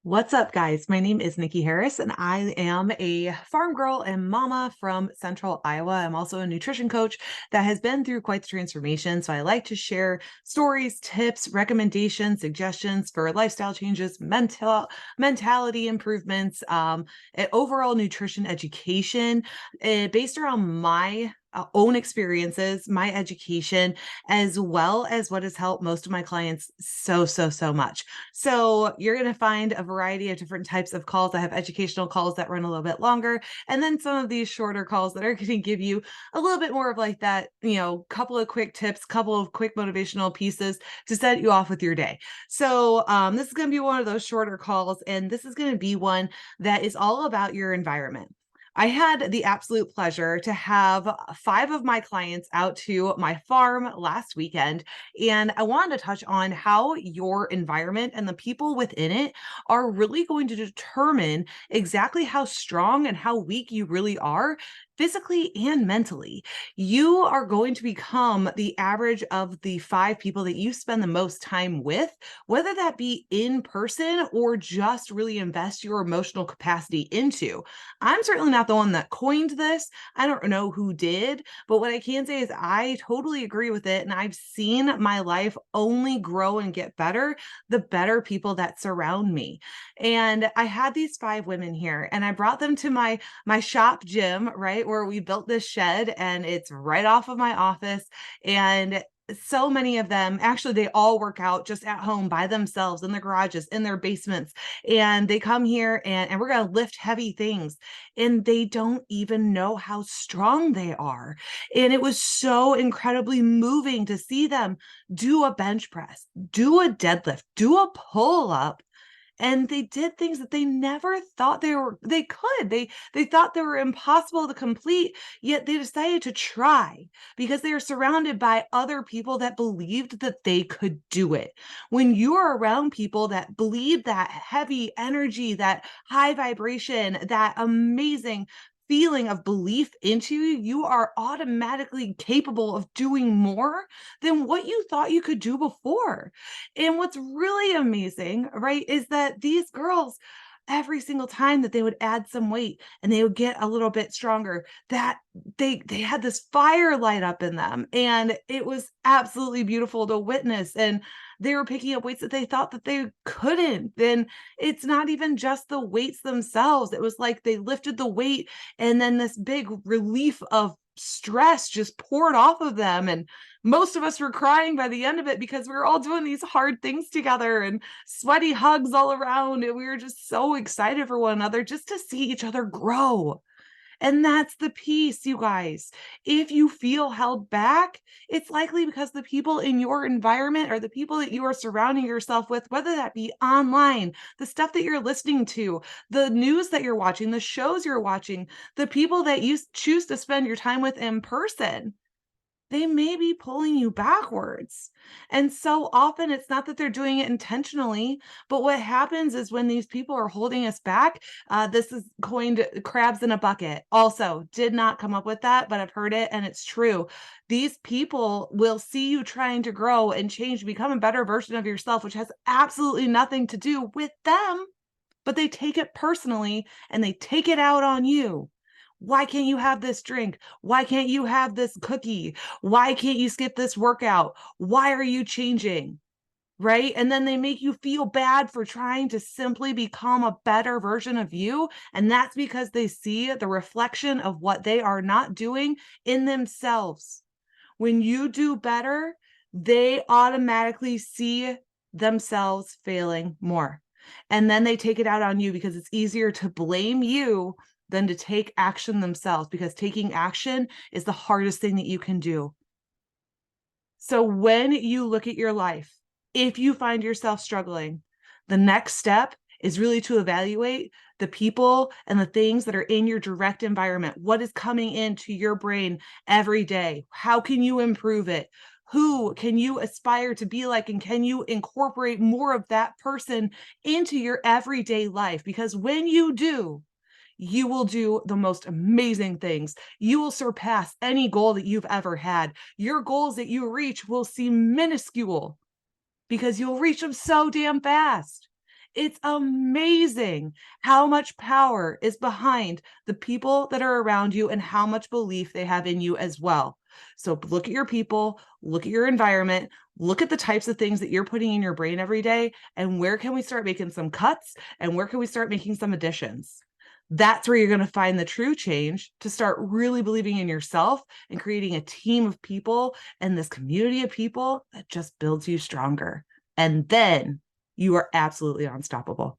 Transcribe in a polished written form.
What's up, guys? My name is Nikki Harris, and I am a farm girl and mama from Central Iowa. I'm also a nutrition coach that has been through quite the transformation. So I like to share stories, tips, recommendations, suggestions for lifestyle changes, mentality improvements, and overall nutrition education based around my own experiences, my education, as well as what has helped most of my clients so much. So you're going to find a variety of different types of calls. I have educational calls that run a little bit longer, and then some of these shorter calls that are going to give you a little bit more of like that, couple of quick tips, couple of quick motivational pieces to set you off with your day. So this is going to be one of those shorter calls, and this is going to be one that is all about your environment. I had the absolute pleasure to have 5 of my clients out to my farm last weekend, and I wanted to touch on how your environment and the people within it are really going to determine exactly how strong and how weak you really are, physically and mentally. You are going to become the average of the 5 people that you spend the most time with, whether that be in person or just really invest your emotional capacity into. I'm certainly not the one that coined this. I don't know who did, but what I can say is I totally agree with it. And I've seen my life only grow and get better the better people that surround me. And I had these 5 women here, and I brought them to my shop gym, right, where we built this shed, and it's right off of my office. And so many of them, actually, they all work out just at home by themselves in their garages, in their basements. And they come here and we're going to lift heavy things, and they don't even know how strong they are. And it was so incredibly moving to see them do a bench press, do a deadlift, do a pull up, and they did things that they never thought they could. They thought they were impossible to complete, yet they decided to try because they are surrounded by other people that believed that they could do it. When you are around people that believe that heavy energy, that high vibration, that amazing feeling of belief into you, you are automatically capable of doing more than what you thought you could do before. And what's really amazing, right, is that these girls, every single time that they would add some weight and they would get a little bit stronger, that they had this fire light up in them, and it was absolutely beautiful to witness. And they were picking up weights that they thought that they couldn't. Then it's not even just the weights themselves. It was like they lifted the weight, and then this big relief of stress just poured off of them. And most of us were crying by the end of it because we were all doing these hard things together and sweaty hugs all around. And we were just so excited for one another just to see each other grow. And that's the piece, you guys. If you feel held back, it's likely because the people in your environment or the people that you are surrounding yourself with, whether that be online, the stuff that you're listening to, the news that you're watching, the shows you're watching, the people that you choose to spend your time with in person, they may be pulling you backwards. And so often it's not that they're doing it intentionally, but what happens is when these people are holding us back, this is coined crabs in a bucket. Also, did not come up with that, but I've heard it and it's true. These people will see you trying to grow and change, become a better version of yourself, which has absolutely nothing to do with them, but they take it personally and they take it out on you. Why can't you have this drink? Why can't you have this cookie? Why can't you skip this workout? Why are you changing? Right? And then they make you feel bad for trying to simply become a better version of you. And that's because they see the reflection of what they are not doing in themselves. When you do better, they automatically see themselves failing more. And then they take it out on you because it's easier to blame you than to take action themselves, because taking action is the hardest thing that you can do. So when you look at your life, if you find yourself struggling, the next step is really to evaluate the people and the things that are in your direct environment. What is coming into your brain every day? How can you improve it? Who can you aspire to be like? And can you incorporate more of that person into your everyday life? Because when you do, you will do the most amazing things. You will surpass any goal that you've ever had. Your goals that you reach will seem minuscule because you'll reach them so damn fast. It's amazing how much power is behind the people that are around you and how much belief they have in you as well. So look at your people, look at your environment, look at the types of things that you're putting in your brain every day, and where can we start making some cuts and where can we start making some additions? That's where you're going to find the true change to start really believing in yourself and creating a team of people and this community of people that just builds you stronger. And then you are absolutely unstoppable.